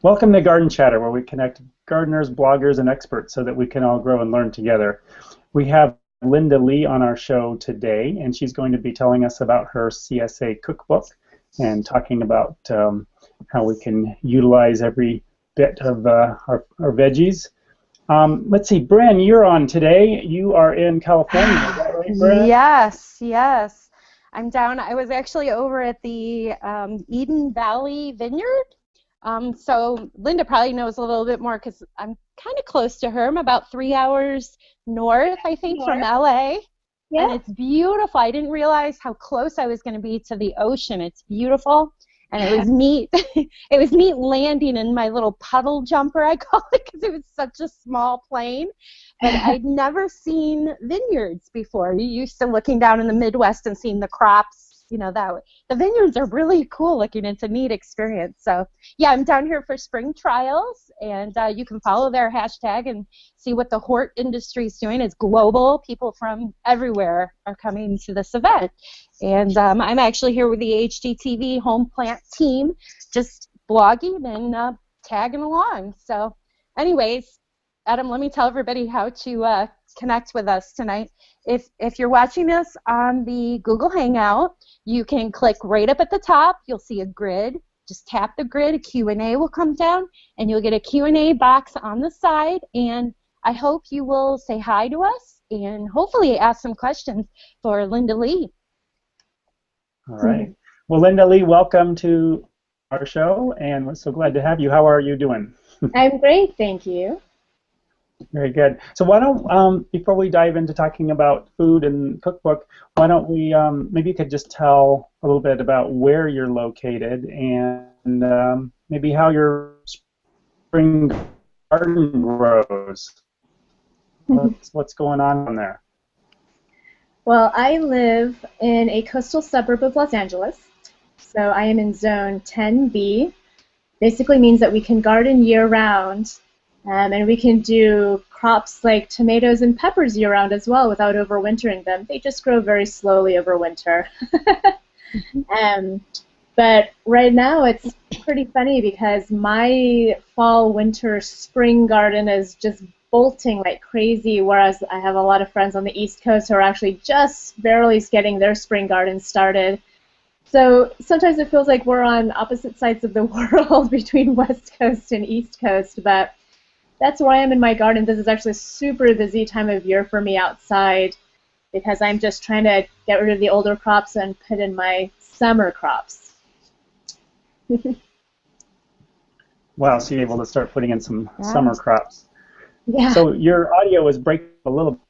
Welcome to Garden Chatter, where we connect gardeners, bloggers, and experts so that we can all grow and learn together. We have Linda Lee on our show today, and she's going to be telling us about her CSA Cookbook and talking about how we can utilize every bit of our veggies. Let's see, Bren, you're on today. You are in California, is that right, Bren? Yes. I'm down. I was actually over at the Eden Valley Vineyard. So Linda probably knows a little bit more because I'm kind of close to her. I'm about 3 hours north, I think, from LA. Yeah. And it's beautiful. I didn't realize how close I was going to be to the ocean. It's beautiful. And it was neat. It was neat landing in my little puddle jumper, I call it, because it was such a small plane. But I'd never seen vineyards before. You used to looking down in the Midwest and seeing the crops, you know, that way. The vineyards are really cool looking. It's a neat experience. So, yeah, I'm down here for spring trials, and you can follow their hashtag and see what the hort industry is doing. It's global. People from everywhere are coming to this event. And I'm actually here with the HGTV Home Plant team, just blogging and tagging along. So, anyways, Adam, let me tell everybody how to connect with us tonight. If you're watching us on the Google Hangout, you can click right up at the top. You'll see a grid. Just tap the grid. A Q&A will come down, and you'll get a Q&A box on the side. And I hope you will say hi to us and hopefully ask some questions for Linda Lee. All right. Well, Linda Lee, welcome to our show, and we're so glad to have you. How are you doing? I'm great, thank you. Very good. So why don't, before we dive into talking about food and cookbook, why don't we, maybe you could just tell a little bit about where you're located and maybe how your spring garden grows. What's going on there? Well, I live in a coastal suburb of Los Angeles, so I am in zone 10B. Basically means that we can garden year-round, and we can do crops like tomatoes and peppers year-round as well without overwintering them. They just grow very slowly over winter. But right now it's pretty funny because my fall, winter, spring garden is just bolting like crazy, whereas I have a lot of friends on the East Coast who are actually just barely getting their spring garden started. So sometimes it feels like we're on opposite sides of the world between West Coast and East Coast, but that's where I am in my garden. This is actually a super busy time of year for me outside because I'm just trying to get rid of the older crops and put in my summer crops. Wow, so you're able to start putting in some summer crops. Yeah. So your audio was breaking a little bit.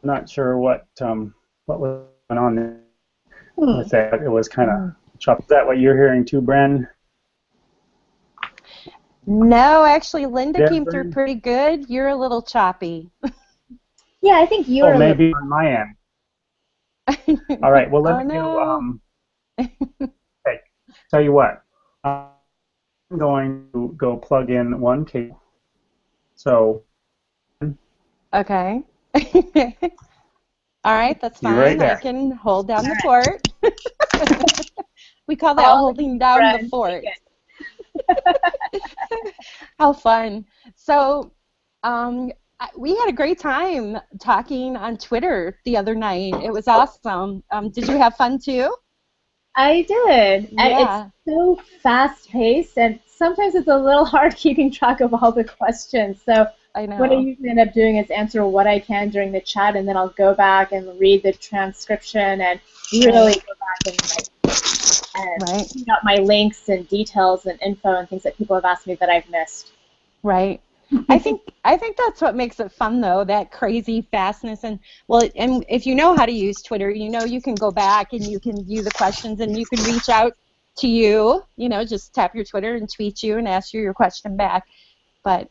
I'm not sure what was going on there with that. It was kind of choppy. Is that what you're hearing too, Bren? No, actually, Linda came through pretty good. You're a little choppy. Yeah, I think you're maybe on my end. All right, well, let me do, hey, tell you what. I'm going to go plug in one cable. So. Okay. All right, that's fine. Right there. I can hold down the fort. We call that holding down the fort. How fun. So we had a great time talking on Twitter the other night. It was awesome. Did you have fun too? I did. Yeah. It's so fast-paced, and sometimes it's a little hard keeping track of all the questions. So I know. What I usually end up doing is answer what I can during the chat, and then I'll go back and read the transcription and really go back and clean up my links and details and info and things that people have asked me that I've missed. Right. I think that's what makes it fun, though, that crazy fastness. And if you know how to use Twitter, you know you can go back and you can view the questions and you can reach out to you. You know, just tap your Twitter and tweet you and ask you your question back. But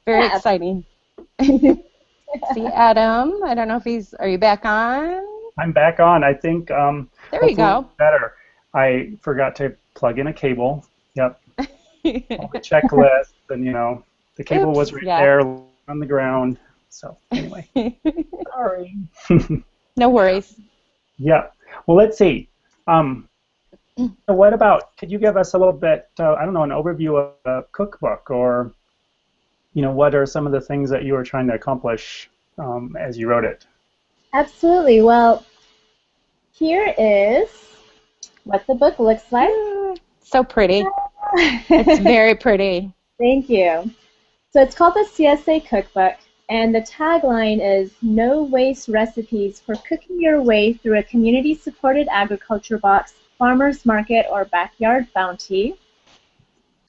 very exciting. See Adam. I don't know if are you back on? I'm back on. I think there you go. Better. I forgot to plug in a cable. Yep. All the checklist, and you know, the cable was right there on the ground. So anyway, sorry. No worries. Yeah. Well, let's see. So what about, could you give us a little bit, I don't know, an overview of a cookbook, or, what are some of the things that you were trying to accomplish as you wrote it? Absolutely. Well, here is what the book looks like. So pretty. It's very pretty. Thank you. So it's called the CSA Cookbook, and the tagline is "No Waste Recipes for Cooking Your Way Through a Community-Supported Agriculture Box, Farmer's Market, or Backyard Bounty."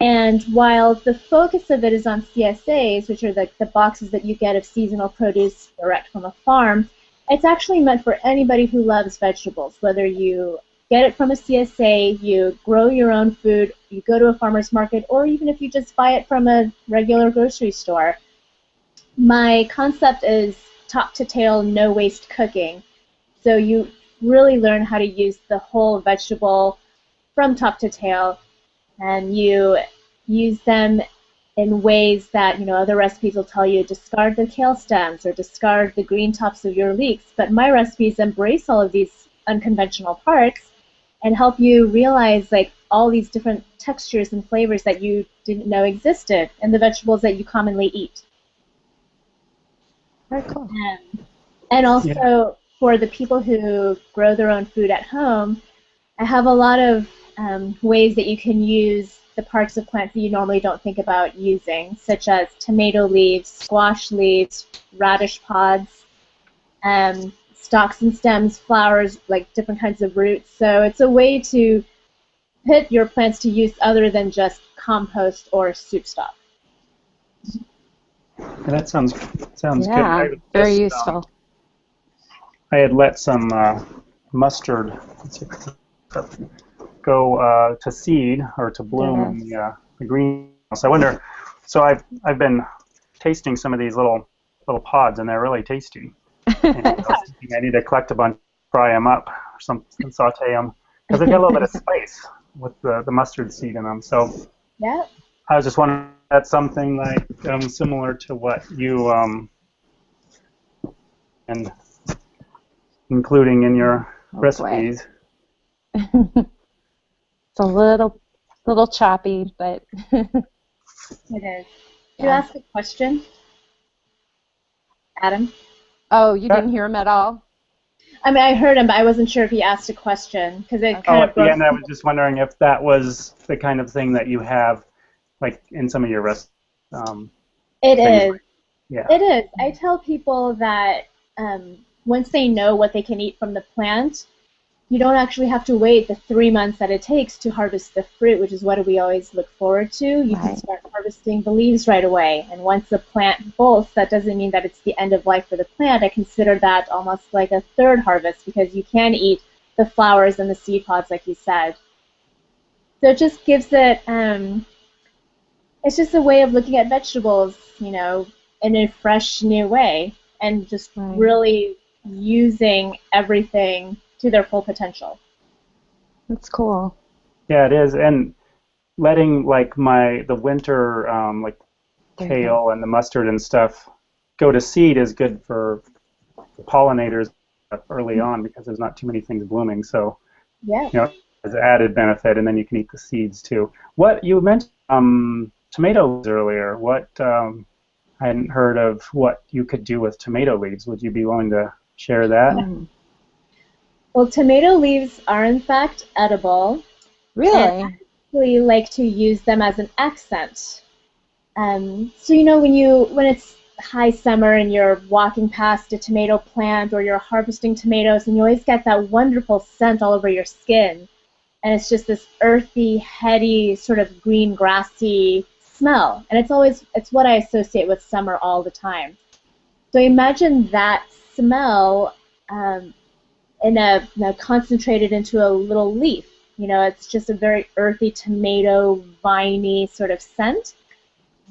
And while the focus of it is on CSAs, which are the boxes that you get of seasonal produce direct from a farm, it's actually meant for anybody who loves vegetables, whether you get it from a CSA, you grow your own food, you go to a farmer's market, or even if you just buy it from a regular grocery store. My concept is top to tail, no waste cooking. So you really learn how to use the whole vegetable from top to tail, and you use them in ways that, other recipes will tell you discard the kale stems or discard the green tops of your leeks. But my recipes embrace all of these unconventional parts and help you realize all these different textures and flavors that you didn't know existed in the vegetables that you commonly eat. Very cool. And also for the people who grow their own food at home, I have a lot of ways that you can use the parts of plants that you normally don't think about using, such as tomato leaves, squash leaves, radish pods, stalks and stems, flowers, different kinds of roots. So it's a way to put your plants to use other than just compost or soup stock. Yeah, that sounds Yeah, good. very useful. I had let some mustard go to seed or to bloom in the greenhouse. I wonder. So I've been tasting some of these little pods, and they're really tasty. And I was thinking I need to collect a bunch, fry them up, or something, saute them, because they've got a little bit of spice with the mustard seed in them. So yeah. I was just wondering if that's something similar to what you and including in your recipes. It's a little choppy, but it is. Did you ask a question, Adam? Oh, you didn't hear him at all? I mean, I heard him, but I wasn't sure if he asked a question because it kind of. At the end, I was just wondering if that was the kind of thing that you have, in some of your recipes. It is. Yeah. It is. I tell people that once they know what they can eat from the plant, you don't actually have to wait the 3 months that it takes to harvest the fruit, which is what we always look forward to. You can start harvesting the leaves right away. And once the plant bolts, that doesn't mean that it's the end of life for the plant. I consider that almost like a third harvest because you can eat the flowers and the seed pods, like you said. So it just gives it, it's just a way of looking at vegetables, in a fresh, new way, and just really using everything to their full potential. That's cool. Yeah, it is, and letting the winter kale and the mustard and stuff go to seed is good for pollinators early on because there's not too many things blooming. So as an added benefit, and then you can eat the seeds too. What you mentioned tomatoes earlier. What I hadn't heard of what you could do with tomato leaves. Would you be willing to share that? Well, tomato leaves are in fact edible. Really? And I actually like to use them as an accent. So when it's high summer and you're walking past a tomato plant or you're harvesting tomatoes, and you always get that wonderful scent all over your skin, and it's just this earthy, heady, sort of green, grassy smell, and it's what I associate with summer all the time. So imagine that smell concentrated into a little leaf. It's just a very earthy tomato, viney sort of scent.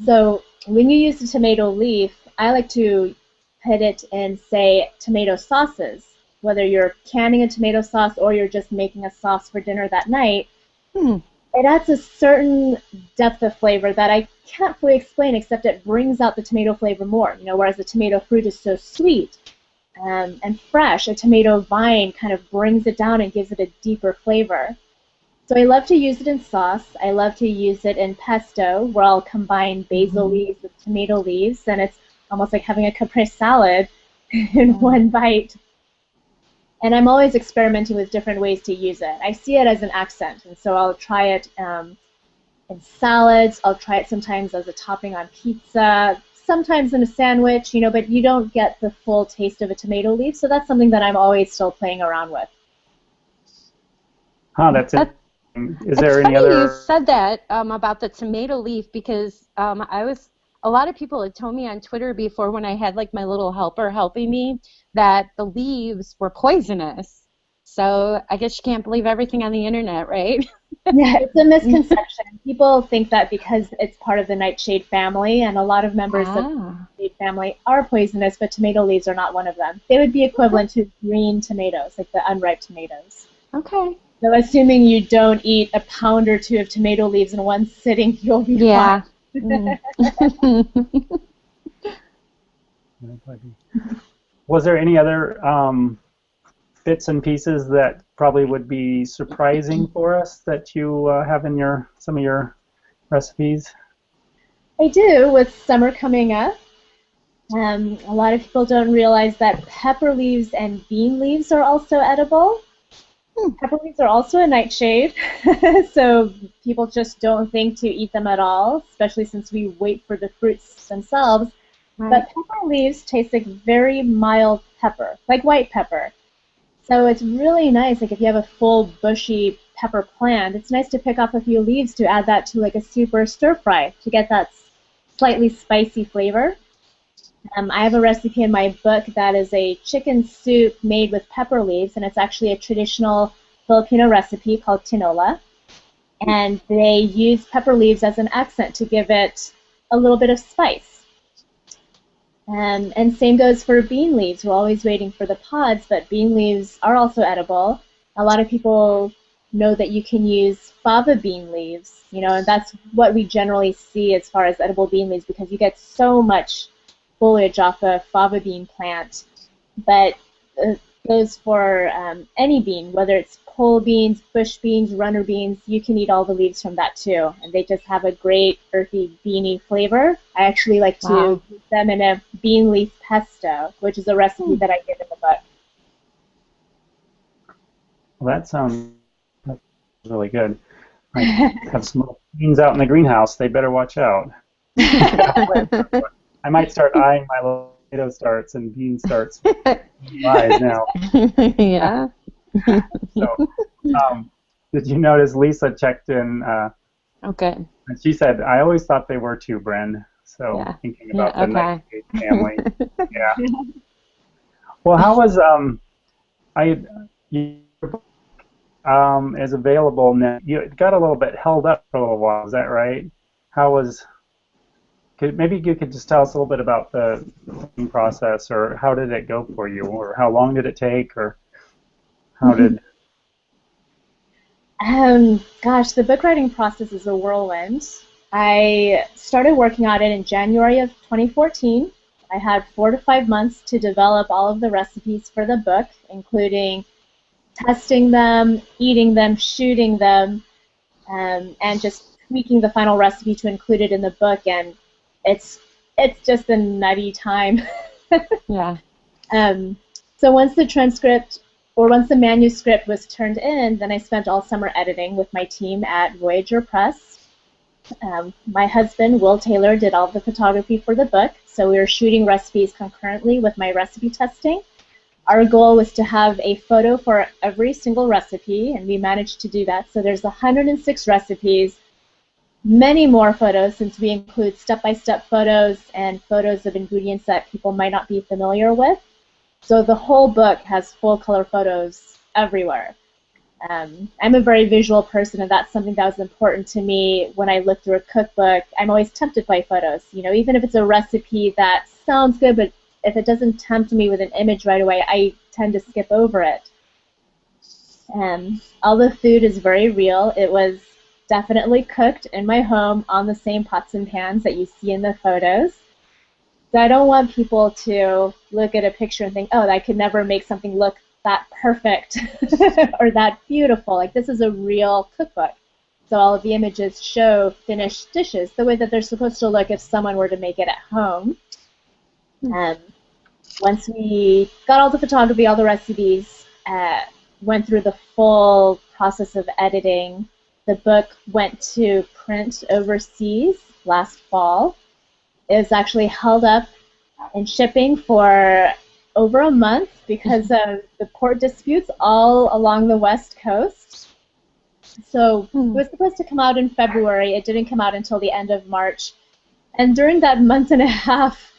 So when you use the tomato leaf, I like to put it in, say, tomato sauces. Whether you're canning a tomato sauce or you're just making a sauce for dinner that night, it adds a certain depth of flavor that I can't fully explain, except it brings out the tomato flavor more. Whereas the tomato fruit is so sweet and fresh, a tomato vine kind of brings it down and gives it a deeper flavor. So I love to use it in sauce. I love to use it in pesto, where I'll combine basil leaves with tomato leaves, and it's almost like having a caprese salad in one bite. And I'm always experimenting with different ways to use it. I see it as an accent, and so I'll try it in salads. I'll try it sometimes as a topping on pizza, sometimes in a sandwich, but you don't get the full taste of a tomato leaf, so that's something that I'm always still playing around with. That's it. Is there it's any funny other? You said that about the tomato leaf because a lot of people had told me on Twitter before when I had like my little helper helping me that the leaves were poisonous. So I guess you can't believe everything on the internet, right? Yeah, it's a misconception. People think that because it's part of the nightshade family, and a lot of members of the nightshade family are poisonous, but tomato leaves are not one of them. They would be equivalent to green tomatoes, like the unripe tomatoes. Okay. So assuming you don't eat a pound or two of tomato leaves in one sitting, you'll be fine. Was there any other bits and pieces that probably would be surprising for us that you have in some of your recipes? I do, with summer coming up. A lot of people don't realize that pepper leaves and bean leaves are also edible. Pepper leaves are also a nightshade, so people just don't think to eat them at all, especially since we wait for the fruits themselves. Right. But pepper leaves taste like very mild pepper, like white pepper. So it's really nice, like if you have a full bushy pepper plant, it's nice to pick off a few leaves to add that to like a soup or stir fry to get that slightly spicy flavor. I have a recipe in my book that is a chicken soup made with pepper leaves, and it's actually a traditional Filipino recipe called tinola. And they use pepper leaves as an accent to give it a little bit of spice. And same goes for bean leaves. We're always waiting for the pods, but bean leaves are also edible. A lot of people know that you can use fava bean leaves, and that's what we generally see as far as edible bean leaves because you get so much foliage off a fava bean plant, but it goes for any bean, whether it's pole beans, bush beans, runner beans, you can eat all the leaves from that too, and they just have a great earthy, beany flavor. I actually like to use them in a bean leaf pesto, which is a recipe that I give in the book. Well, that sounds really good. I have some little beans out in the greenhouse. They better watch out. I might start eyeing my little tomato starts and bean starts eyes now. Yeah. So, did you notice Lisa checked in? Okay. And she said, "I always thought they were too, Bren." So thinking about the nightshade family. Yeah. Well, how was is available now? You got a little bit held up for a little while. Is that right? How was? Maybe you could just tell us a little bit about the process, or how did it go for you, or how long did it take, or how did? Gosh, the book writing process is a whirlwind. I started working on it in January of 2014. I had 4 to 5 months to develop all of the recipes for the book, including testing them, eating them, shooting them, and just tweaking the final recipe to include it in the book. And it's just a nutty time. Yeah. So once the manuscript was turned in, then I spent all summer editing with my team at Voyager Press. My husband, Will Taylor, did all the photography for the book, so we were shooting recipes concurrently with my recipe testing. Our goal was to have a photo for every single recipe, and we managed to do that. So there's 106 recipes, many more photos since we include step-by-step photos and photos of ingredients that people might not be familiar with. So the whole book has full-color photos everywhere. I'm a very visual person, and that's something that was important to me when I look through a cookbook. I'm always tempted by photos. Even if it's a recipe that sounds good, but if it doesn't tempt me with an image right away, I tend to skip over it. All the food is very real. It was definitely cooked in my home on the same pots and pans that you see in the photos. So I don't want people to look at a picture and think, oh, I could never make something look that perfect or that beautiful. Like, this is a real cookbook. So all of the images show finished dishes the way that they're supposed to look if someone were to make it at home. Once we got all the photography, all the recipes, went through the full process of editing, the book went to print overseas last fall. It was actually held up in shipping for over a month because of the port disputes all along the West Coast. So it was supposed to come out in February. It didn't come out until the end of March. And during that month and a half,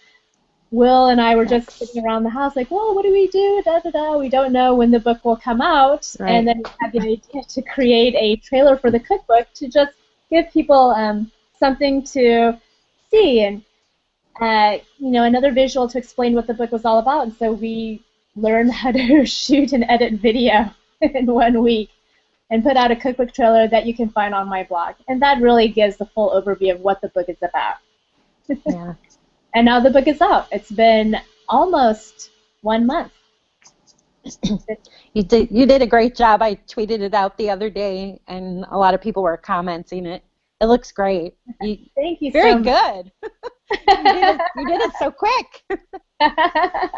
Will and I were just sitting around the house like, well, what do we do? Da, da, da. We don't know when the book will come out. Right. And then we had the idea to create a trailer for the cookbook to just give people something to see and, another visual to explain what the book was all about. And so we learned how to shoot and edit video in 1 week and put out a cookbook trailer that you can find on my blog. And that really gives the full overview of what the book is about. Yeah. And now the book is out. It's been almost 1 month. You did a great job. I tweeted it out the other day, and a lot of people were commenting it. It looks great. Thank you very so much. Good. You did it so quick.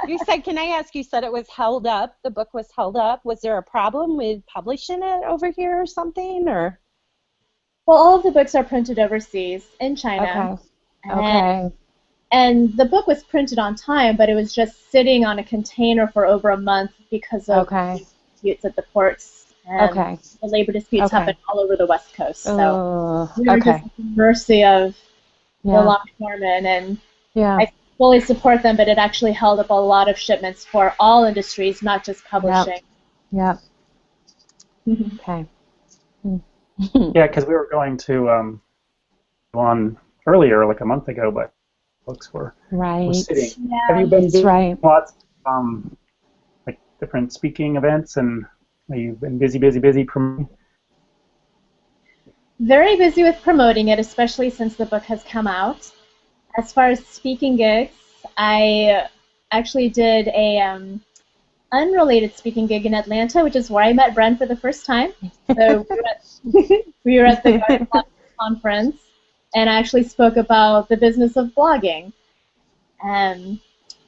You said, can I ask, you said it was held up. The book was held up. Was there a problem with publishing it over here or something? Or? Well, all of the books are printed overseas in China. Okay. And the book was printed on time, but it was just sitting on a container for over a month because of disputes at the ports. And the labor disputes happen all over the West Coast. So we were just at the mercy of the longshoremen. And I fully support them, but it actually held up a lot of shipments for all industries, not just publishing. Yeah. Okay. Yeah, because we were going to go on earlier, like a month ago, but books were sitting. Yeah. Have you been doing lots of like different speaking events, and have you been busy promoting? Very busy with promoting it, especially since the book has come out. As far as speaking gigs, I actually did a unrelated speaking gig in Atlanta, which is where I met Bren for the first time. So we were at the Garden conference, and I actually spoke about the business of blogging.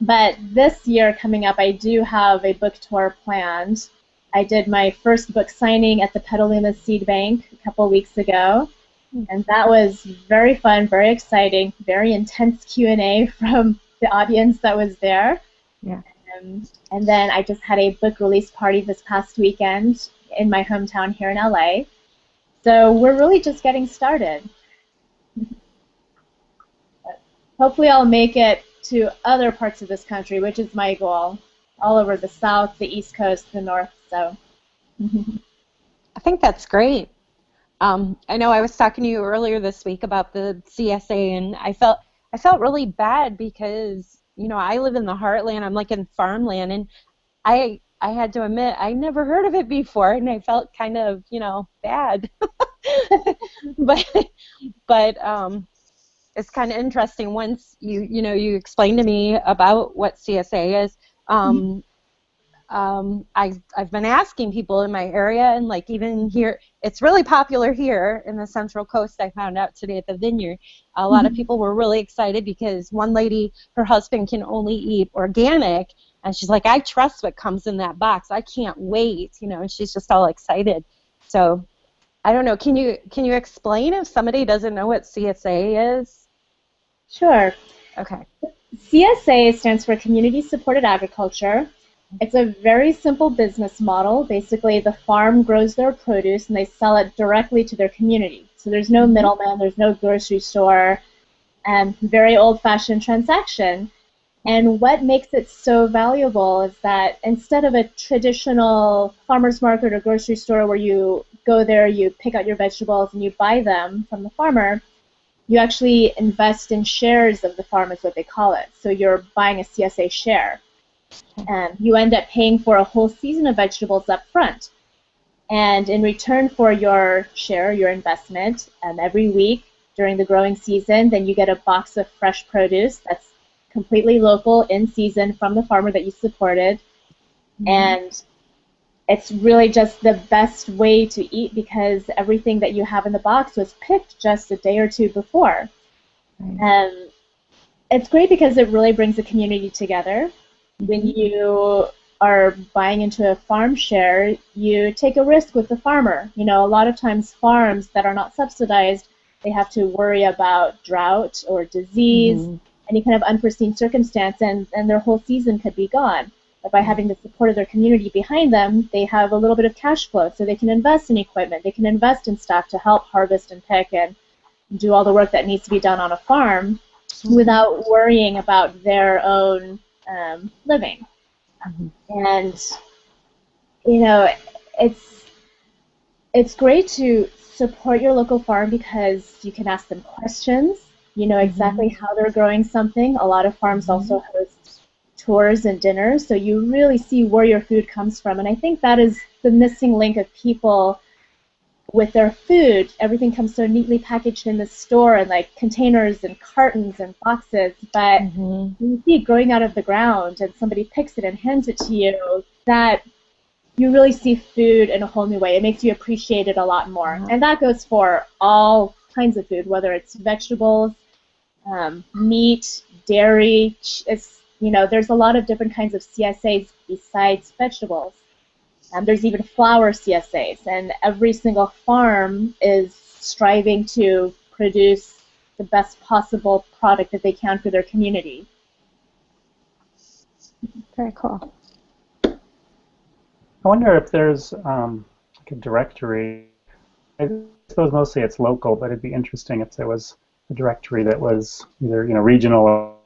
But this year coming up, I do have a book tour planned. I did my first book signing at the Petaluma Seed Bank a couple weeks ago, and that was very fun, very exciting, very intense Q&A from the audience that was there. Yeah. And then I just had a book release party this past weekend in my hometown here in LA. So we're really just getting started. Hopefully I'll make it to other parts of this country, which is my goal, all over the South, the East Coast, the North. So I think that's great. I know I was talking to you earlier this week about the CSA, and I felt really bad because, I live in the heartland. I'm like in farmland, and I had to admit I never heard of it before, and I felt kind of, bad. but it's kind of interesting once you explain to me about what CSA is. I've been asking people in my area, and like even here, it's really popular here in the Central Coast. I found out today at the Vineyard. A lot of people were really excited because one lady, her husband can only eat organic, and she's like, I trust what comes in that box. I can't wait, and she's just all excited. So I don't know. Can you explain if somebody doesn't know what CSA is? Sure. Okay. CSA stands for Community Supported Agriculture. It's a very simple business model. Basically, the farm grows their produce and they sell it directly to their community. So there's no middleman, there's no grocery store, very old-fashioned transaction. And what makes it so valuable is that instead of a traditional farmer's market or grocery store where you go there, you pick out your vegetables and you buy them from the farmer, you actually invest in shares of the farm is what they call it. So you're buying a CSA share. And you end up paying for a whole season of vegetables up front. And in return for your share, your investment, every week during the growing season, then you get a box of fresh produce that's completely local, in season, from the farmer that you supported. And it's really just the best way to eat because everything that you have in the box was picked just a day or two before. Right. It's great because it really brings the community together. When you are buying into a farm share, you take a risk with the farmer. You know, a lot of times farms that are not subsidized, they have to worry about drought or disease, any kind of unforeseen circumstance, and their whole season could be gone. But by having the support of their community behind them, they have a little bit of cash flow, so they can invest in equipment, they can invest in staff to help harvest and pick and do all the work that needs to be done on a farm without worrying about their own living. And you know, it's great to support your local farm because you can ask them questions. You know exactly how they're growing something. A lot of farms also host tours and dinners, so you really see where your food comes from. And I think that is the missing link of people with their food. Everything comes so neatly packaged in the store in like containers and cartons and boxes, but when you see it growing out of the ground and somebody picks it and hands it to you, that you really see food in a whole new way. It makes you appreciate it a lot more. And that goes for all kinds of food, whether it's vegetables, meat, dairy. You know, there's a lot of different kinds of CSAs besides vegetables. There's even flour CSAs, and every single farm is striving to produce the best possible product that they can for their community. Very cool. I wonder if there's like a directory. I suppose mostly it's local, but it'd be interesting if there was a directory that was either regional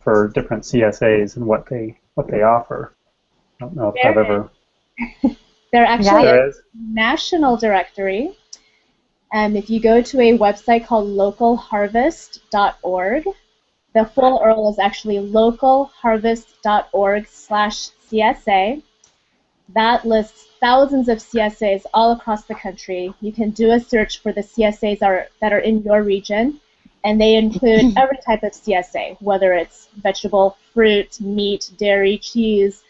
for different CSAs and what they offer. I don't know if I've ever. There actually is a national directory. If you go to a website called localharvest.org, the full URL is actually localharvest.org/CSA. That lists thousands of CSAs all across the country. You can do a search for the CSAs that are in your region, and they include every type of CSA, whether it's vegetable, fruit, meat, dairy, cheese,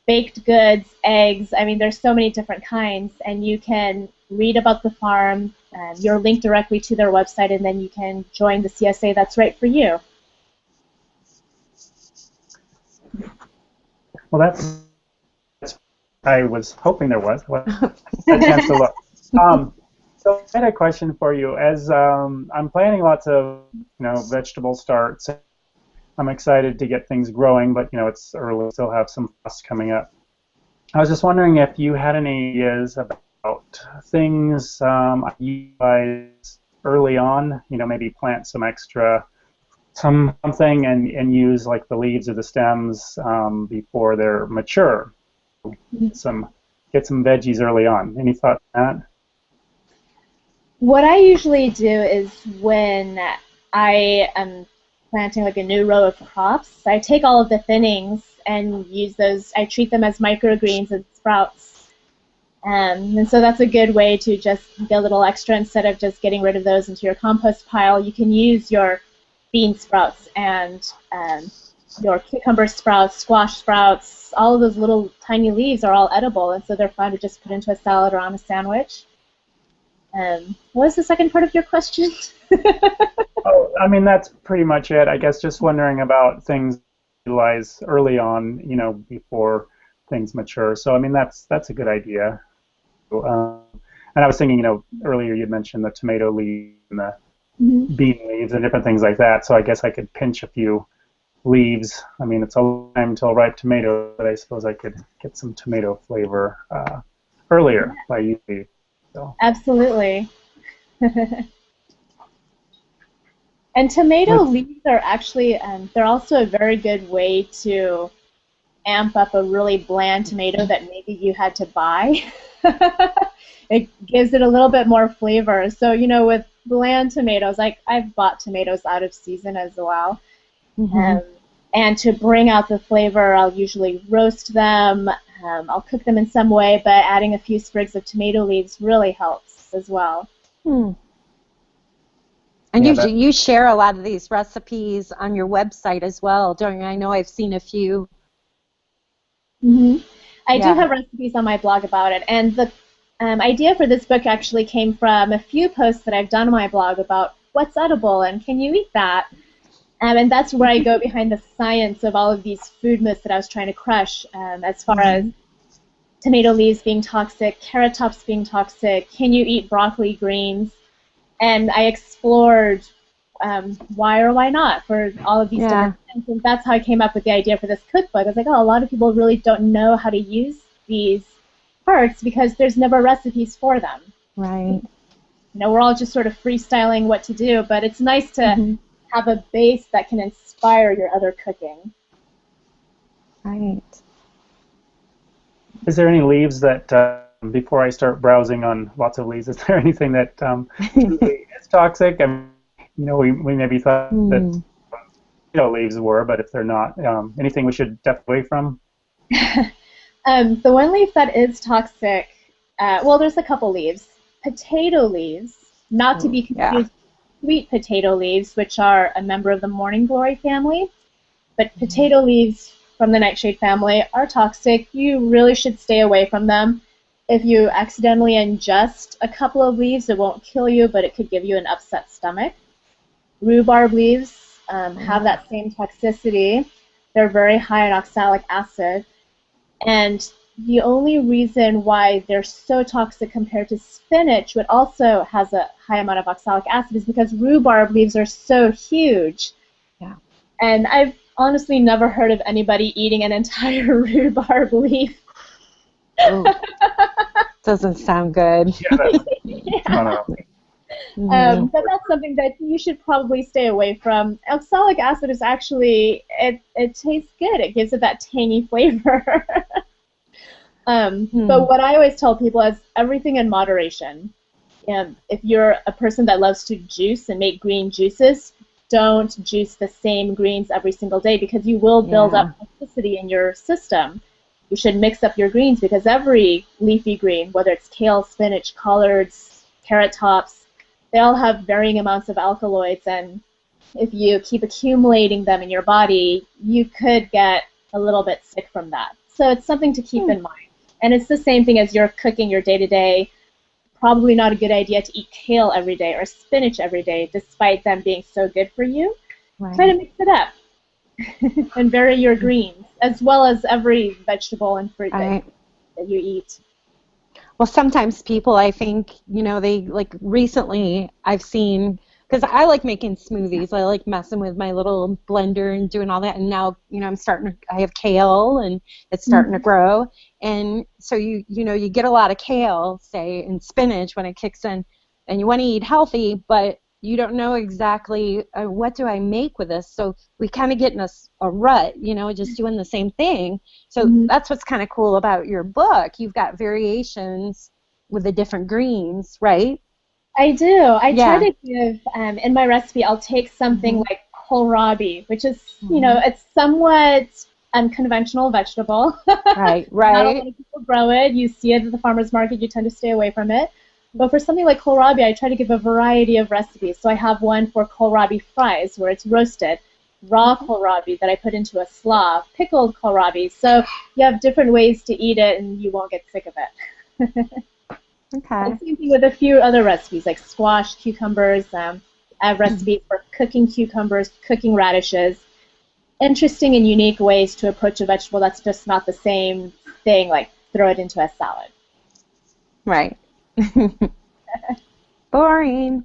baked goods, eggs. I mean, there's so many different kinds, and you can read about the farm. You're linked directly to their website, and then you can join the CSA that's right for you. Well, that's I was hoping there was. Well, a chance to look. So I had a question for you. As I'm planning lots of vegetable starts, I'm excited to get things growing, but it's early. Still have some frost coming up. I was just wondering if you had any ideas about things I utilize early on. Maybe plant some extra something and use like the leaves or the stems before they're mature. Get some veggies early on. Any thought on that? What I usually do is when I am planting like a new row of crops, I take all of the thinnings and use those. I treat them as microgreens and sprouts. And so that's a good way to just get a little extra instead of just getting rid of those into your compost pile. You can use your bean sprouts and your cucumber sprouts, squash sprouts. All of those little tiny leaves are all edible, and so they're fun to just put into a salad or on a sandwich. What was the second part of your question? Oh, I mean, that's pretty much it. I guess just wondering about things utilize early on, before things mature. So I mean, that's a good idea. And I was thinking, earlier you'd mentioned the tomato leaves and the bean leaves and different things like that. So I guess I could pinch a few leaves. I mean, it's a long time until ripe tomato, but I suppose I could get some tomato flavor earlier by using. So. Absolutely. And tomato leaves are actually, they're also a very good way to amp up a really bland tomato that maybe you had to buy. It gives it a little bit more flavor. So, with bland tomatoes, I've bought tomatoes out of season as well. And to bring out the flavor, I'll usually roast them. I'll cook them in some way, but adding a few sprigs of tomato leaves really helps as well. And Yeah, you share a lot of these recipes on your website as well, don't you? I know I've seen a few. I do have recipes on my blog about it, and the idea for this book actually came from a few posts that I've done on my blog about what's edible and can you eat that? And that's where I go behind the science of all of these food myths that I was trying to crush, as far as tomato leaves being toxic, carrot tops being toxic, can you eat broccoli greens? And I explored why or why not for all of these different things. And that's how I came up with the idea for this cookbook. I was like, oh, a lot of people really don't know how to use these parts because there's never recipes for them. Right. You know, we're all just sort of freestyling what to do, but it's nice to have a base that can inspire your other cooking. Right. Is there any leaves that, before I start browsing on lots of leaves, is there anything that truly is toxic? I mean, you know, we maybe thought that leaves were, but if they're not, anything we should step away from? The one leaf that is toxic, well, there's a couple leaves. Potato leaves, not to be confused with sweet potato leaves, which are a member of the morning glory family, but potato leaves from the nightshade family are toxic. You really should stay away from them. If you accidentally ingest a couple of leaves, it won't kill you, but it could give you an upset stomach. Rhubarb leaves have that same toxicity. They're very high in oxalic acid. And the only reason why they're so toxic compared to spinach, which also has a high amount of oxalic acid, is because rhubarb leaves are so huge. Yeah. And I've honestly never heard of anybody eating an entire rhubarb leaf. Doesn't sound good. But that's something that you should probably stay away from. Oxalic acid is actually, it tastes good. It gives it that tangy flavor. But what I always tell people is everything in moderation. If you're a person that loves to juice and make green juices, don't juice the same greens every single day because you will build up toxicity in your system. You should mix up your greens because every leafy green, whether it's kale, spinach, collards, carrot tops, they all have varying amounts of alkaloids, and if you keep accumulating them in your body, you could get a little bit sick from that. So it's something to keep in mind. And it's the same thing as you're cooking your day-to-day. Probably not a good idea to eat kale every day or spinach every day, despite them being so good for you. Right. Try to mix it up and vary your greens, as well as every vegetable and fruit that you eat. Well, sometimes people, I think, they like recently I've seen, because I like making smoothies. I like messing with my little blender and doing all that. And now, I have kale and it's starting to grow. And so you get a lot of kale, say, and spinach when it kicks in, and you want to eat healthy, but you don't know exactly what do I make with this. So we kind of get in a rut, just doing the same thing. So that's what's kind of cool about your book. You've got variations with the different greens, right? I do. I try to give, in my recipe, I'll take something like kohlrabi, which is, it's somewhat unconventional vegetable. Right. Not a lot of people grow it. You see it at the farmer's market. You tend to stay away from it. But for something like kohlrabi, I try to give a variety of recipes. So I have one for kohlrabi fries, where it's roasted, raw kohlrabi that I put into a slaw, pickled kohlrabi. So you have different ways to eat it, and you won't get sick of it. Okay. Same thing with a few other recipes, like squash, cucumbers. I have recipes for cooking cucumbers, cooking radishes. Interesting and unique ways to approach a vegetable that's just not the same thing, like throw it into a salad. Right. Boring.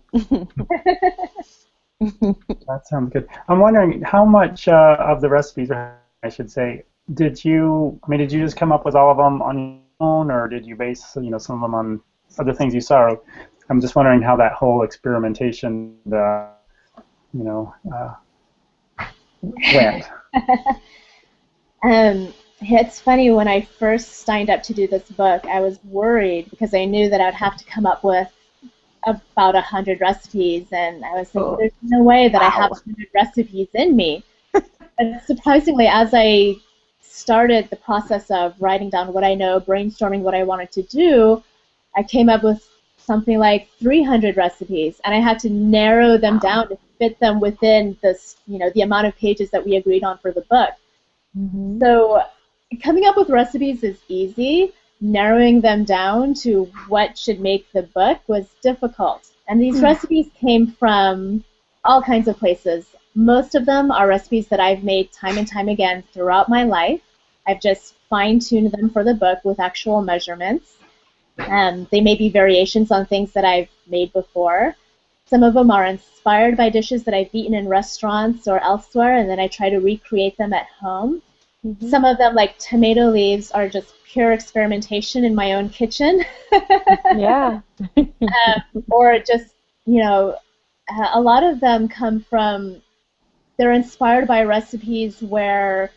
That sounds good. I'm wondering how much of the recipes, I should say, did you just come up with all of them on your own, or did you base some of them on other things you saw? I'm just wondering how that whole experimentation, went. It's funny, when I first signed up to do this book, I was worried because I knew that I would have to come up with about 100 recipes, and I was like, there's no way that I have 100 recipes in me. And surprisingly, as I started the process of writing down what I know, brainstorming what I wanted to do, I came up with something like 300 recipes, and I had to narrow them down to fit them within this, the amount of pages that we agreed on for the book. So coming up with recipes is easy. Narrowing them down to what should make the book was difficult. And these recipes came from all kinds of places. Most of them are recipes that I've made time and time again throughout my life. I've just fine-tuned them for the book with actual measurements. They may be variations on things that I've made before. Some of them are inspired by dishes that I've eaten in restaurants or elsewhere, and then I try to recreate them at home. Mm-hmm. Some of them, like tomato leaves, are just pure experimentation in my own kitchen. Yeah. Or just, you know, a lot of them come from, they're inspired by recipes where,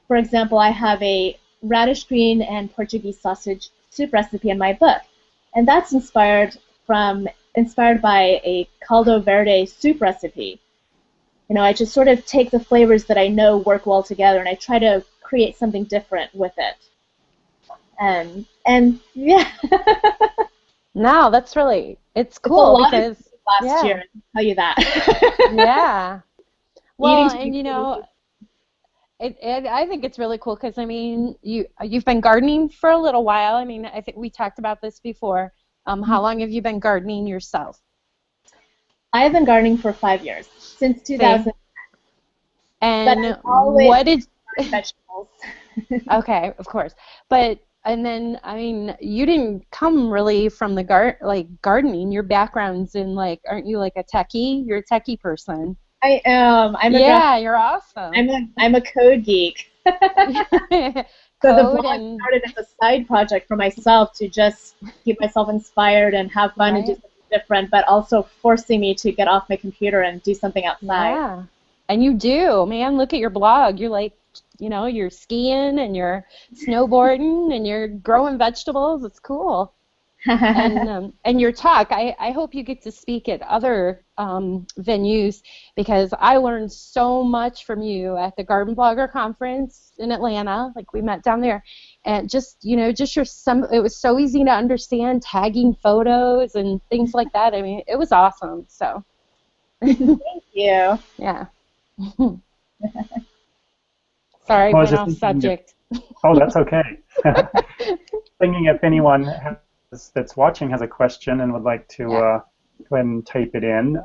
for example, I have a radish green and Portuguese sausage soup recipe in my book, and that's inspired by a caldo verde soup recipe. You know, I just sort of take the flavors that I know work well together, and I try to create something different with it. And yeah. No, that's really, it's cool because last year, I can tell you that. Yeah. Well, and you know, I think it's really cool because I mean, you've been gardening for a little while. I mean, I think we talked about this before. How long have you been gardening yourself? I have been gardening for 5 years, since 2000. And what did vegetables? Okay, of course. But and then I mean, you didn't come really from the gardening. Your background's in aren't you like a techie? You're a techie person. I am. You're awesome. I'm a code geek. So the blog started as a side project for myself to just keep myself inspired and have fun and do something different, but also forcing me to get off my computer and do something outside. Yeah, and you do, man. Look at your blog. You're like, you know, you're skiing and you're snowboarding and you're growing vegetables. It's cool. And your talk, I hope you get to speak at other venues because I learned so much from you at the Garden Blogger Conference in Atlanta. Like we met down there, and just it was so easy to understand tagging photos and things like that. I mean, it was awesome. So thank you. Yeah. Sorry, went off subject. Oh, that's okay. Thinking if anyone that's watching has a question and would like to go ahead and type it in.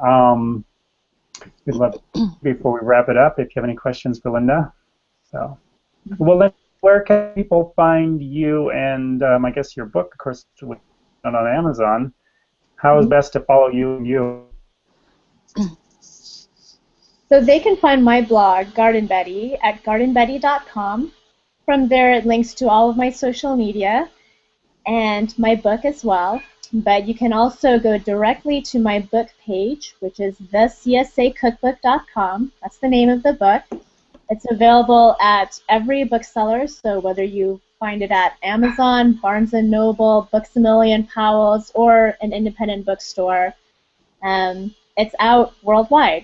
We'd love, before we wrap it up, if you have any questions for Linda. So, well, where can people find you and I guess your book, of course, on Amazon? How is best to follow you and you? So they can find my blog, Garden Betty, at gardenbetty.com. From there, it links to all of my social media and my book as well. But you can also go directly to my book page, which is thecsacookbook.com. That's the name of the book. It's available at every bookseller, so whether you find it at Amazon, Barnes & Noble, Books A Million, Powell's, or an independent bookstore, it's out worldwide.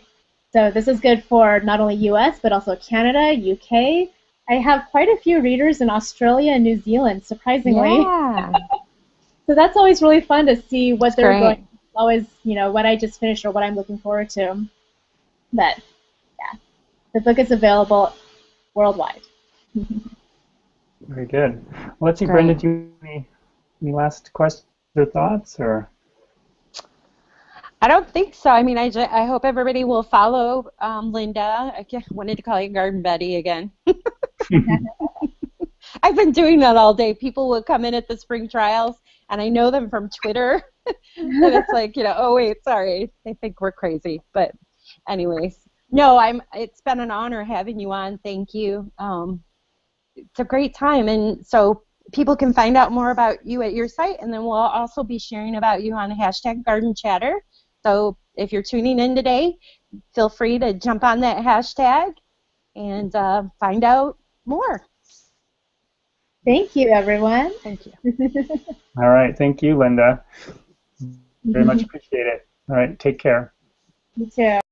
So this is good for not only US, but also Canada, UK. I have quite a few readers in Australia and New Zealand, surprisingly. Yeah. So that's always really fun to see what they're going. Always, you know, what I just finished or what I'm looking forward to. But yeah, the book is available worldwide. Very good. Well, let's see, Brenda, do you have any last questions or thoughts, or? I don't think so. I mean, I hope everybody will follow Linda. I wanted to call you Garden Betty again. I've been doing that all day. People will come in at the spring trials, and I know them from Twitter. And it's like, you know, oh, wait, sorry. They think we're crazy. But anyways, no, it's been an honor having you on. Thank you. It's a great time. And so people can find out more about you at your site, and then we'll also be sharing about you on hashtag Garden Chatter. So if you're tuning in today, feel free to jump on that hashtag and find out more. Thank you, everyone. Thank you. All right. Thank you, Linda. Very much appreciate it. All right. Take care. You too.